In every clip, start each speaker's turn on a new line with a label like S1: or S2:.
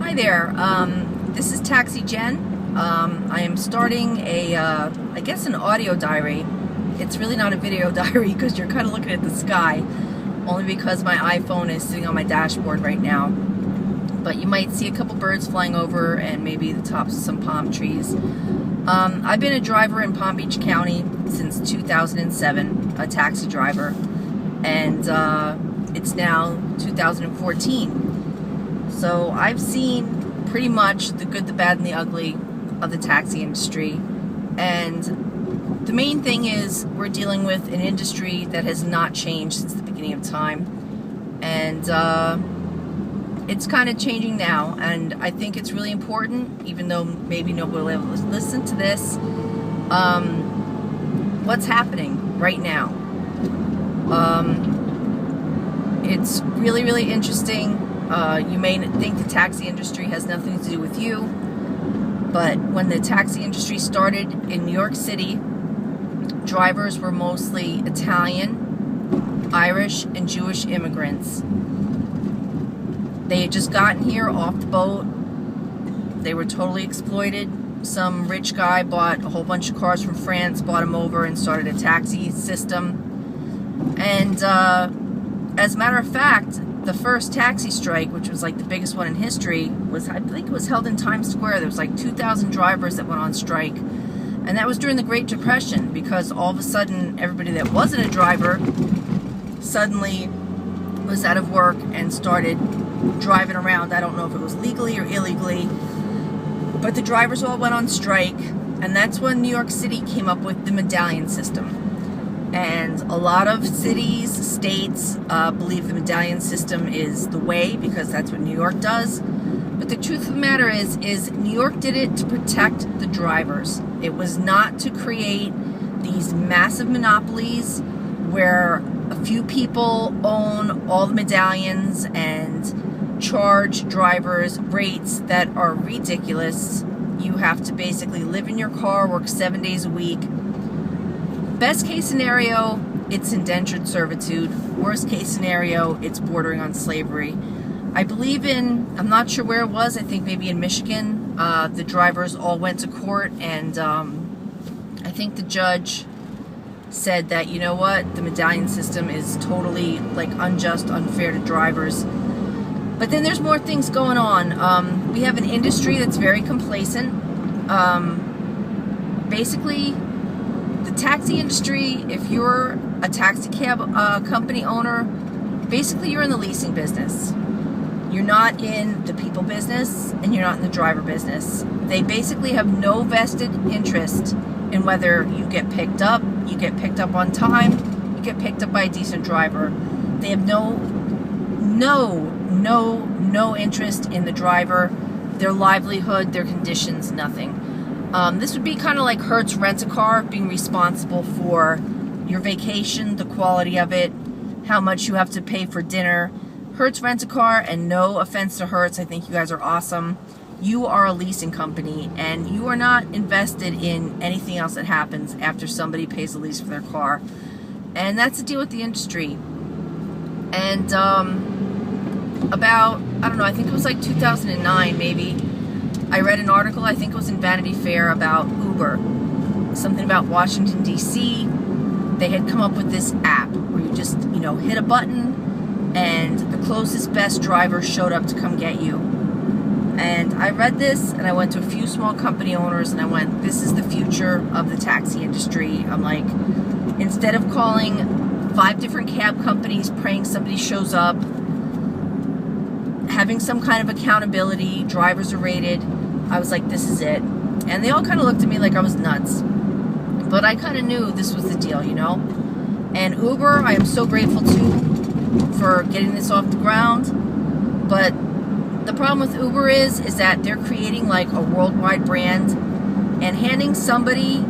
S1: Hi there, this is Taxi Jen. I am starting I guess an audio diary. It's really not a video diary because you're kind of looking at the sky, only because my iPhone is sitting on my dashboard right now. But you might see a couple birds flying over and maybe the tops of some palm trees. I've been a driver in Palm Beach County since 2007, a taxi driver, and it's now 2014. So I've seen pretty much the good, the bad, and the ugly of the taxi industry. And the main thing is we're dealing with an industry that has not changed since the beginning of time. And it's kind of changing now. And I think it's really important, even though maybe nobody will ever listen to this, what's happening right now. It's really, really interesting. You may think the taxi industry has nothing to do with you, but when the taxi industry started in New York City, drivers were mostly Italian, Irish, and Jewish immigrants. They had just gotten here off the boat. They were totally exploited. Some rich guy bought a whole bunch of cars from France, bought them over, and started a taxi system. And as a matter of fact, the first taxi strike, which was like the biggest one in history, was, I think it was held in Times Square. There was like 2,000 drivers that went on strike. And that was during the Great Depression, because all of a sudden everybody that wasn't a driver suddenly was out of work and started driving around. I don't know if it was legally or illegally, but the drivers all went on strike. And that's when New York City came up with the medallion system. And a lot of cities, states believe the medallion system is the way, because that's what New York does. But the truth of the matter is New York did it to protect the drivers. It was not to create these massive monopolies where a few people own all the medallions and charge drivers rates that are ridiculous. You have to basically live in your car, work 7 days a week. Best case scenario, it's indentured servitude. Worst case scenario, it's bordering on slavery. I believe I'm not sure where it was, I think maybe in Michigan, the drivers all went to court, and I think the judge said that, you know what, the medallion system is totally like unjust, unfair to drivers. But then there's more things going on. We have an industry that's very complacent. Basically, the taxi industry, if you're a taxi cab company owner, basically you're in the leasing business. You're not in the people business, and you're not in the driver business. They basically have no vested interest in whether you get picked up on time, you get picked up by a decent driver. They have no interest in the driver, their livelihood, their conditions, nothing. This would be kind of like Hertz Rent-A-Car, being responsible for your vacation, the quality of it, how much you have to pay for dinner. Hertz Rent-A-Car, and no offense to Hertz, I think you guys are awesome. You are a leasing company, and you are not invested in anything else that happens after somebody pays a lease for their car. And that's the deal with the industry. And about, I don't know, I think it was like 2009 maybe, I read an article, I think it was in Vanity Fair, about Uber. Something about Washington, D.C. They had come up with this app where you just, hit a button and the closest best driver showed up to come get you. And I read this and I went to a few small company owners and I went, this is the future of the taxi industry. I'm like, instead of calling 5 different cab companies praying somebody shows up, having some kind of accountability, drivers are rated, I was like, this is it. And they all kind of looked at me like I was nuts. But I kind of knew this was the deal, And Uber, I am so grateful to for getting this off the ground. But the problem with Uber is that they're creating like a worldwide brand, and handing somebody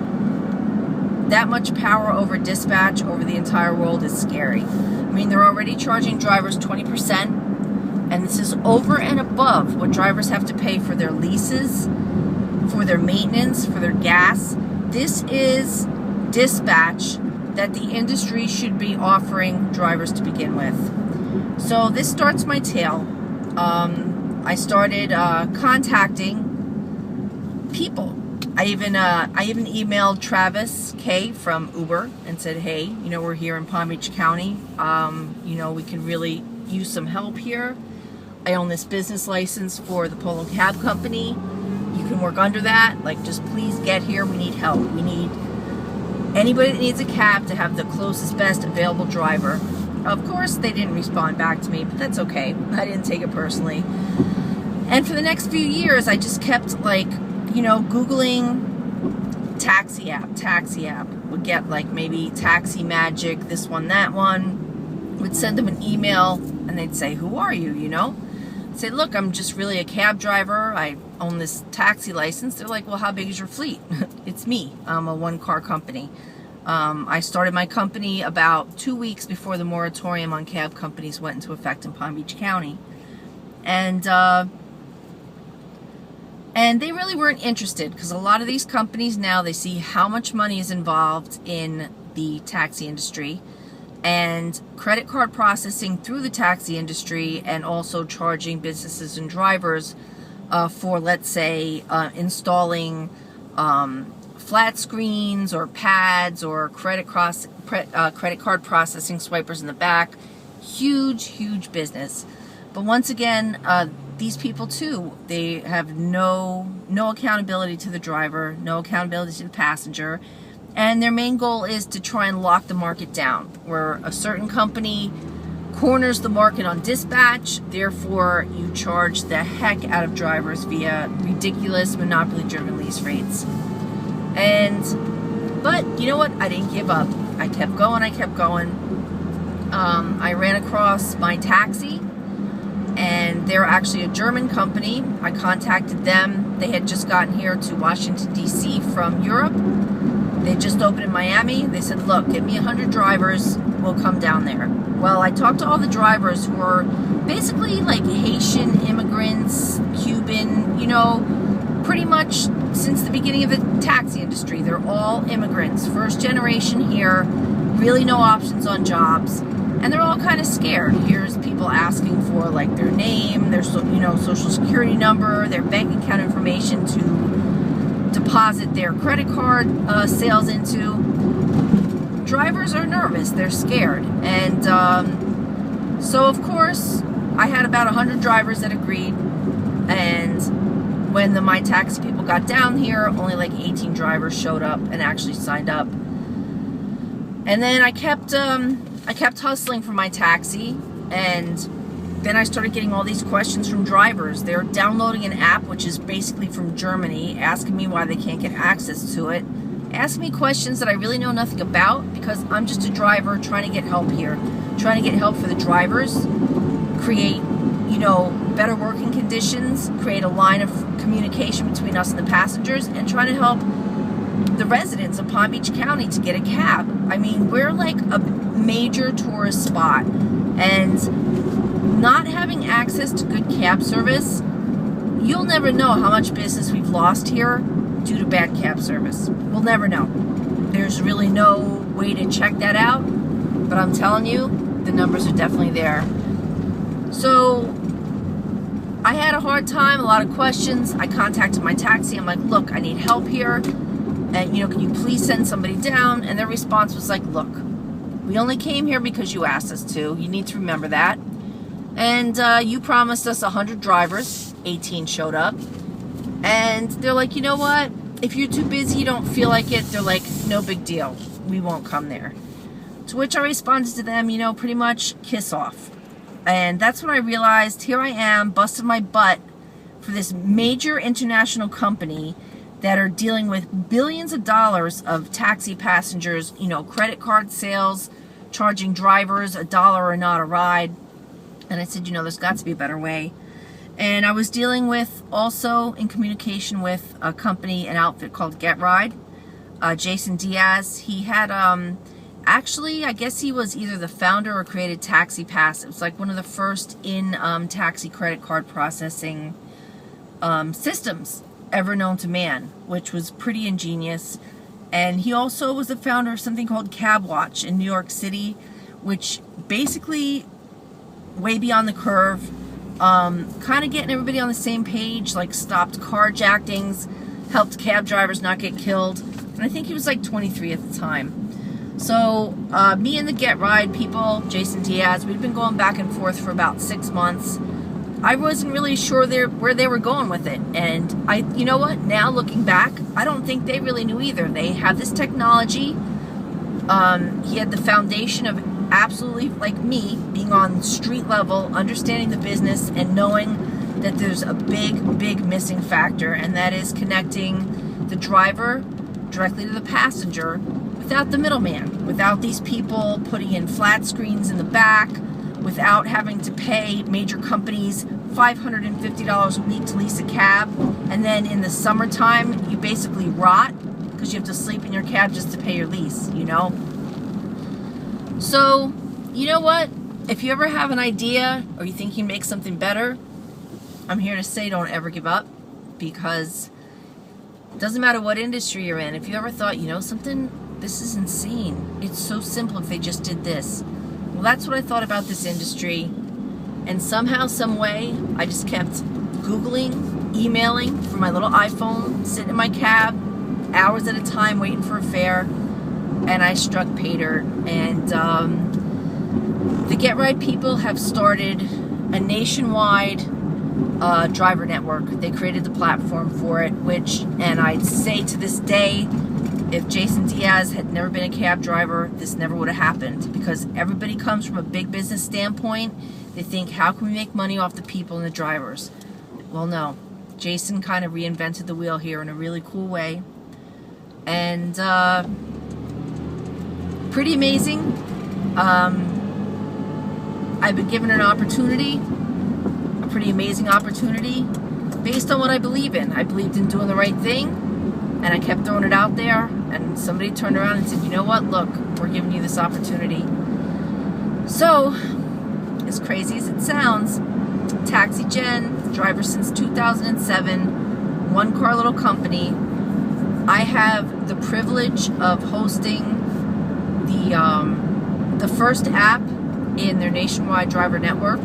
S1: that much power over dispatch over the entire world is scary. I mean, they're already charging drivers 20%. And this is over and above what drivers have to pay for their leases, for their maintenance, for their gas. This is dispatch that the industry should be offering drivers to begin with. So this starts my tale. I started contacting people. I even emailed Travis K from Uber and said, hey, you know, we're here in Palm Beach County. You know, we can really use some help here. I own this business license for the PoloCab company. You can work under that. Like, just please get here. We need help. We need anybody that needs a cab to have the closest, best available driver. Of course, they didn't respond back to me, but that's okay. I didn't take it personally. And for the next few years, I just kept, like, you know, Googling taxi app. Would get, like, maybe Taxi Magic, this one, that one. Would send them an email, and they'd say, who are you, you know? I'd say, look, I'm just really a cab driver. I own this taxi license. They're like, well, how big is your fleet? It's me. I'm a one-car company. I started my company about 2 weeks before the moratorium on cab companies went into effect in Palm Beach County. And they really weren't interested, because a lot of these companies now, they see how much money is involved in the taxi industry and credit card processing through the taxi industry, and also charging businesses and drivers for, let's say, installing flat screens or pads or credit card processing swipers in the back. Huge business. But once again, these people too, they have no accountability to the driver, no accountability to the passenger, and their main goal is to try and lock the market down, where a certain company corners the market on dispatch. Therefore, you charge the heck out of drivers via ridiculous monopoly-driven lease rates. But you know what? I didn't give up. I kept going. I ran across My Taxi, and they're actually a German company. I contacted them. They had just gotten here to Washington, D.C. from Europe. They just opened in Miami. They said, look, get me 100 drivers. We'll come down there. Well, I talked to all the drivers who were basically like Haitian immigrants, Cuban, you know, pretty much since the beginning of the taxi industry. They're all immigrants, first generation here, really no options on jobs, and they're all kind of scared. Here's people asking for, like, their name, their social security number, their bank account information to deposit their credit card sales into. Drivers are nervous, they're scared, and so of course I had about 100 drivers that agreed, and when the My Taxi people got down here, only like 18 drivers showed up and actually signed up. And then I kept hustling for My Taxi, and then I started getting all these questions from drivers. They're downloading an app which is basically from Germany, asking me why they can't get access to it, asking me questions that I really know nothing about, because I'm just a driver trying to get help here, trying to get help for the drivers, create, you know, better working conditions, create a line of communication between us and the passengers, and trying to help the residents of Palm Beach County to get a cab. I mean, we're like a major tourist spot, and not having access to good cab service, you'll never know how much business we've lost here due to bad cab service. We'll never know. There's really no way to check that out, but I'm telling you, the numbers are definitely there. So I had a hard time, a lot of questions. I contacted My Taxi. I'm like, look, I need help here, and you know, can you please send somebody down? And their response was like, look, we only came here because you asked us to. You need to remember that. And you promised us 100 drivers. 18 showed up. And they're like, you know what? If you're too busy, you don't feel like it, they're like, no big deal. We won't come there. To which I responded to them, you know, pretty much kiss off. And that's when I realized, here I am, busted my butt for this major international company that are dealing with billions of dollars of taxi passengers, you know, credit card sales, charging drivers $1 or not a ride. And I said, you know, there's got to be a better way. And I was dealing with, also in communication with a company, an outfit called GETRIDE. Jason Diaz, he had, actually, I guess he was either the founder or created Taxi Pass. It was like one of the first in taxi credit card processing systems ever known to man, which was pretty ingenious. And he also was the founder of something called Cab Watch in New York City, which basically, way beyond the curve, kind of getting everybody on the same page, like stopped carjackings, helped cab drivers not get killed. And I think he was like 23 at the time. So me and the GETRIDE people, Jason Diaz, we've been going back and forth for about 6 months. I wasn't really sure where they were going with it. And you know what? Now looking back, I don't think they really knew either. They have this technology. He had the foundation of absolutely, like me, being on street level, understanding the business, and knowing that there's a big missing factor, and that is connecting the driver directly to the passenger without the middleman, without these people putting in flat screens in the back, without having to pay major companies $550 a week to lease a cab, and then in the summertime you basically rot because you have to sleep in your cab just to pay your lease, you know? So, you know what? If you ever have an idea or you think you can make something better, I'm here to say don't ever give up, because it doesn't matter what industry you're in. If you ever thought, you know something, this is insane. It's so simple if they just did this. Well, that's what I thought about this industry. And somehow, some way, I just kept Googling, emailing from my little iPhone, sitting in my cab, hours at a time waiting for a fare, and I struck pay dirt. And the GETRIDE people have started a nationwide driver network. They created the platform for it, and I'd say to this day, if Jason Diaz had never been a cab driver, this never would have happened, because everybody comes from a big business standpoint. They think, how can we make money off the people and the drivers? Well, no. Jason kind of reinvented the wheel here in a really cool way. And pretty amazing. I've been given an opportunity, a pretty amazing opportunity, based on what I believe in. I believed in doing the right thing, and I kept throwing it out there, and somebody turned around and said, you know what, look, we're giving you this opportunity. So, as crazy as it sounds, TaxiGen, driver since 2007, one-car little company. I have the privilege of hosting the first app in their nationwide driver network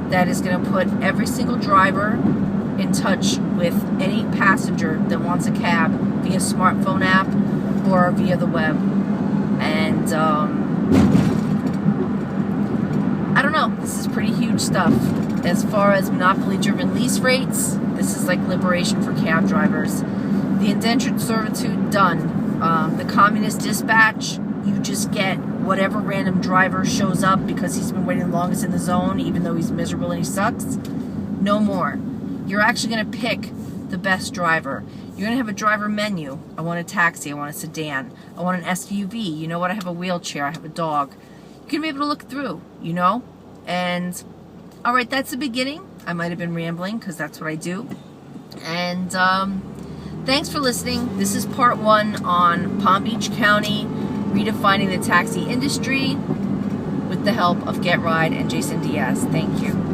S1: that is going to put every single driver in touch with any passenger that wants a cab via smartphone app or via the web. And I don't know, this is pretty huge stuff. As far as monopoly-driven lease rates, this is like liberation for cab drivers. The indentured servitude, done. The communist dispatch, you just get whatever random driver shows up because he's been waiting the longest in the zone, even though he's miserable and he sucks. No more. You're actually going to pick the best driver. You're going to have a driver menu. I want a taxi. I want a sedan. I want an SUV. You know what? I have a wheelchair. I have a dog. You're going to be able to look through, you know? And, all right, that's the beginning. I might have been rambling because that's what I do. And thanks for listening. This is part 1 on Palm Beach County redefining the taxi industry with the help of GETRIDE and Jason Diaz. Thank you.